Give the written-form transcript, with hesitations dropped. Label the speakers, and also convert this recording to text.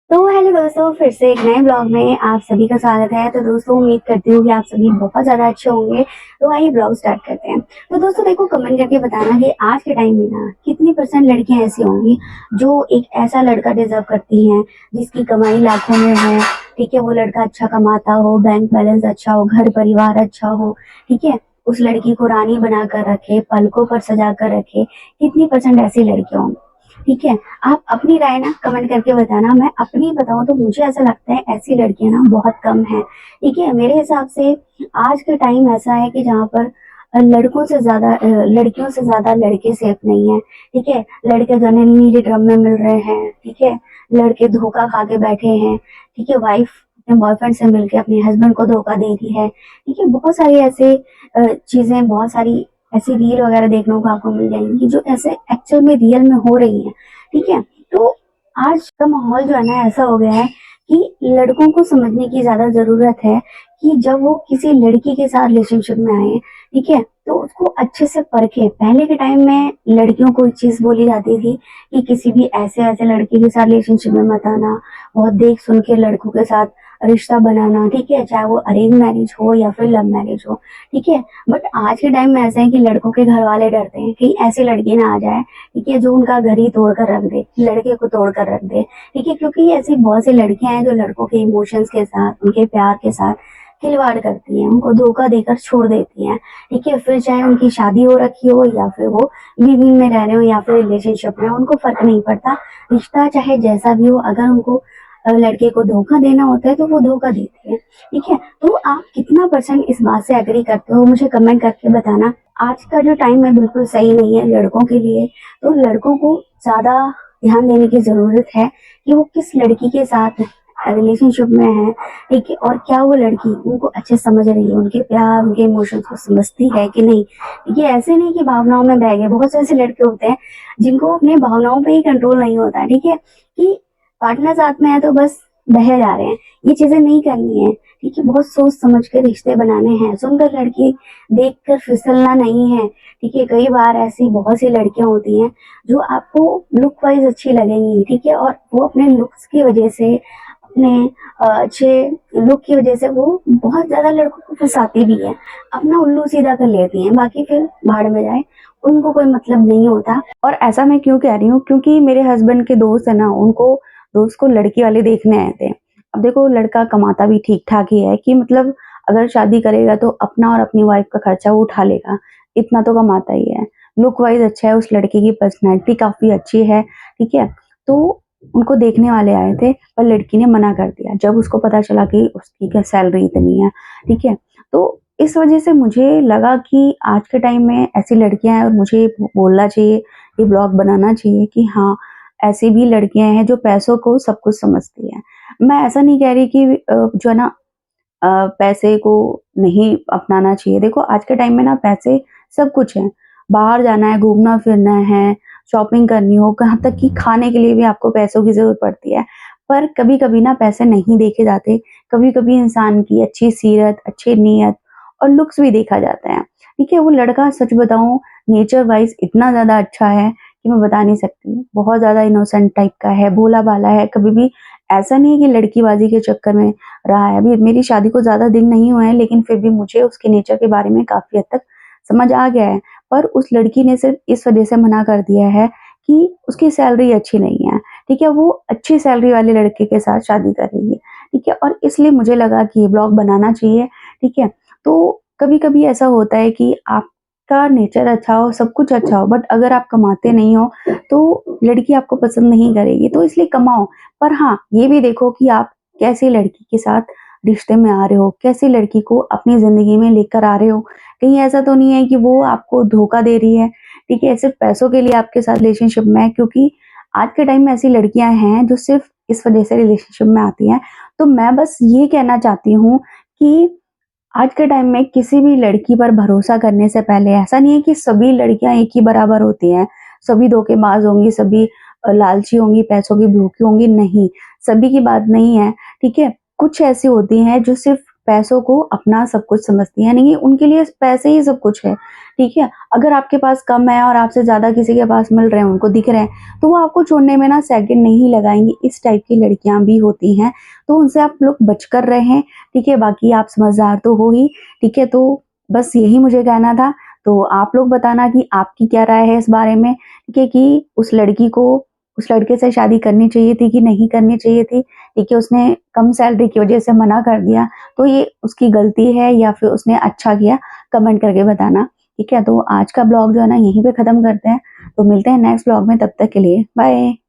Speaker 1: तो हेलो दोस्तों, फिर से एक नए ब्लॉग में आप सभी का स्वागत है। तो दोस्तों, उम्मीद करती हूँ कि आप सभी बहुत ज़्यादा अच्छे होंगे। तो आइए ब्लॉग स्टार्ट करते हैं। तो दोस्तों देखो, कमेंट करके बताना कि आज के टाइम में ना कितनी परसेंट लड़कियां ऐसी होंगी जो एक ऐसा लड़का डिजर्व करती हैं जिसकी कमाई लाखों में हो। ठीक है, वो लड़का अच्छा कमाता हो, बैंक बैलेंस अच्छा हो, घर परिवार अच्छा हो। ठीक है, उस लड़की को रानी बना कर रखे, पलकों पर सजा कर रखे। कितनी परसेंट ऐसी लड़कियां होंगी? ठीक है, आप अपनी राय ना कमेंट करके बताना। मैं अपनी बताऊं तो मुझे ऐसा लगता है ऐसी लड़कियां ना बहुत कम है। ठीक है, मेरे हिसाब से आज का टाइम ऐसा है कि जहाँ पर लड़कों से ज्यादा लड़कियों से ज्यादा लड़के सेफ नहीं है। ठीक है, लड़के जो है नीले ड्रम में मिल रहे हैं। ठीक है, लड़के धोखा खा के बैठे हैं। ठीक है, वाइफ अपने बॉयफ्रेंड से मिलके अपने हस्बैंड को धोखा दे रही है। ठीक है, बहुत सारी ऐसे चीजें, बहुत सारी ऐसी रील वगैरह देखने को आपको मिल जाएंगी जो ऐसे एक्चुअल में रियल में हो रही है। ठीक है, तो आज का माहौल जो है ना ऐसा हो गया है कि लड़कों को समझने की ज्यादा जरूरत है कि जब वो किसी लड़की के साथ रिलेशनशिप में आए, ठीक है, तो उसको अच्छे से परखे। पहले के टाइम में लड़कियों को एक चीज बोली जाती थी कि किसी भी ऐसे ऐसे लड़के के साथ रिलेशनशिप में मत आना, बहुत देख सुन के लड़कों के साथ रिश्ता बनाना। ठीक है, चाहे वो अरेंज मैरिज हो या फिर लव मैरिज हो। ठीक है, बट आज के टाइम में ऐसा है कि लड़कों के घर वाले डरते हैं कि ऐसी लड़की ना आ जाए, ठीक है, जो उनका घर ही तोड़ कर रख दे, लड़के को तोड़ कर रख दे। ठीक है, क्योंकि ऐसी बहुत सी लड़कियां हैं जो लड़कों के इमोशंस के साथ, उनके प्यार के साथ खिलवाड़ करती हैं, उनको धोखा देकर छोड़ देती हैं। ठीक है, फिर चाहे उनकी शादी हो रखी हो या फिर वो लिविंग में रह रहे हो या फिर रिलेशनशिप में, उनको फर्क नहीं पड़ता। रिश्ता चाहे जैसा भी हो, अगर उनको लड़के को धोखा देना होता है तो वो धोखा देती है। ठीक है, तो आप कितना परसेंट इस बात से एग्री करते हो मुझे कमेंट करके बताना। आज का जो टाइम है बिल्कुल सही नहीं है लड़कों के लिए। तो लड़कों को ज्यादा ध्यान देने की जरूरत है कि वो किस लड़की के साथ रिलेशनशिप में है। ठीक है, और क्या वो लड़की उनको अच्छे समझ रही है, उनके प्यार, उनके इमोशंस को समझती है कि नहीं। ये ऐसे नहीं कि भावनाओं में बह गए। बहुत से ऐसे लड़के होते हैं जिनको अपने भावनाओं पे ही कंट्रोल नहीं होता। ठीक है, कि पार्टनर साथ में है तो बस बह जा रहे हैं। ये चीजें नहीं करनी है। ठीक है, बहुत सोच समझ के रिश्ते बनाने हैं। सुंदर लड़की देखकर फिसलना नहीं है। ठीक है, कई बार ऐसी बहुत सी लड़कियां होती हैं जो आपको लुक वाइज अच्छी लगेंगी। ठीक है, और वो अपने लुक्स की वजह से, अपने अच्छे लुक की वजह से वो बहुत ज्यादा लड़कों को फंसाती भी है, अपना उल्लू सीधा कर लेती हैं। बाकी फिर भाड़ में जाए, उनको कोई मतलब नहीं होता। और ऐसा मैं क्यों कह रही हूँ, क्योंकि मेरे हस्बैंड के दोस्त है ना, उनको दोस्त को लड़की वाले देखने आए थे। अब देखो, लड़का कमाता भी ठीक ठाक ही है कि मतलब अगर शादी करेगा तो अपना और अपनी वाइफ का खर्चा वो उठा लेगा, इतना तो कमाता ही है। लुक वाइज अच्छा है, उस लड़के की पर्सनैलिटी काफी अच्छी है। ठीक है, तो उनको देखने वाले आए थे, पर लड़की ने मना कर दिया जब उसको पता चला कि उसकी क्या सैलरी इतनी है। ठीक है, तो इस वजह से मुझे लगा कि आज के टाइम में ऐसी लड़कियां हैं और मुझे बोलना चाहिए, ये ब्लॉग बनाना चाहिए कि हाँ, ऐसी भी लड़कियां हैं जो पैसों को सब कुछ समझती हैं। मैं ऐसा नहीं कह रही कि जो है ना पैसे को नहीं अपनाना चाहिए। देखो, आज के टाइम में ना पैसे सब कुछ है। बाहर जाना है, घूमना-फिरना है, शॉपिंग करनी हो, कहाँ तक कि खाने के लिए भी आपको पैसों की ज़रूरत पड़ती है। पर कभी-कभी ना पैसे नहीं देखे जाते। कभी-कभी इंसान की अच्छी सीरत, अच्छी नीयत और लुक्स भी देखा जाता है। ठीक है, वो लड़का सच बताऊँ, नेचर वाइज़ इतना ज़्यादा अच्छा है कि मैं बता नहीं सकती। बहुत ज़्यादा इनोसेंट टाइप का है, भोला-भाला है, कभी भी ऐसा नहीं है कि लड़कीबाज़ी के चक्कर में रहा है। अभी मेरी शादी को ज़्यादा दिन नहीं हुए हैं, लेकिन फिर भी मुझे उसके नेचर के बारे में काफ़ी हद तक समझ आ गया है। पर उस लड़की ने सिर्फ़ इस वज़ह से मना कर दिया है कि उसकी सैलरी अच्छी नहीं है। ठीक है, वो अच्छी सैलरी वाले लड़के के साथ शादी करेगी। ठीक है, और इसलिए मुझे लगा कि ये ब्लॉग बनाना चाहिए। ठीक है, तो कभी-कभी ऐसा होता है कि आपका नेचर अच्छा हो, सब कुछ अच्छा हो, बट अगर आप कमाते नहीं हो, तो लड़की आपको पसंद नहीं करेगी। तो इसलिए कमाओ, पर हाँ, ये भी देखो कि आप कैसी लड़की के साथ रिश्ते में आ रहे हो, कैसी लड़की को अपनी ज़िंदगी में लेकर आ रहे हो। कहीं ऐसा तो नहीं है कि वो आपको धोखा दे रही है, ठीक है, सिर्फ़ पैसों के लिए आपके साथ रिलेशनशिप में है, क्योंकि आज के टाइम में ऐसी लड़कियाँ हैं जो सिर्फ़ इस वजह से रिलेशनशिप में आती हैं। तो मैं बस ये कहना चाहती हूँ कि आज के टाइम में किसी भी लड़की पर भरोसा करने से पहले, ऐसा नहीं है कि सभी लड़कियाँ एक ही बराबर होती हैं, सभी धोखेबाज होंगी, सभी लालची होंगी, पैसों की भूखी होंगी, नहीं, सभी की बात नहीं है। ठीक है? कुछ ऐसी होती हैं जो सिर्फ़
Speaker 2: पैसों को अपना सब कुछ समझती हैं, यानी कि उनके लिए पैसे ही सब कुछ है, ठीक है? अगर आपके पास कम है और आपसे ज़्यादा किसी के पास मिल रहे हैं, उनको दिख रहे हैं, तो वो आपको छोड़ने में ना सेकंड नहीं लगाएँगी। इस टाइप की लड़कियाँ भी होती हैं, तो उनसे आप लोग बचकर रहें, ठीक है? बाकी आप समझदार तो हो ही, ठीक है? तो बस यही मुझे कहना था। तो आप लोग बताना कि आपकी क्या राय है इस बारे में, ठीक है? कि उस लड़की को उस लड़के से शादी करनी चाहिए थी कि नहीं करनी चाहिए थी, ठीक है? उसने कम सैलरी की वजह से मना कर दिया, तो ये उसकी गलती है या फिर उसने अच्छा किया? कमेंट करके बताना, ठीक है? तो आज का ब्लॉग जो है ना यहीं पे ख़त्म करते हैं, तो मिलते हैं नेक्स्ट ब्लॉग में, तब तक के लिए बाय।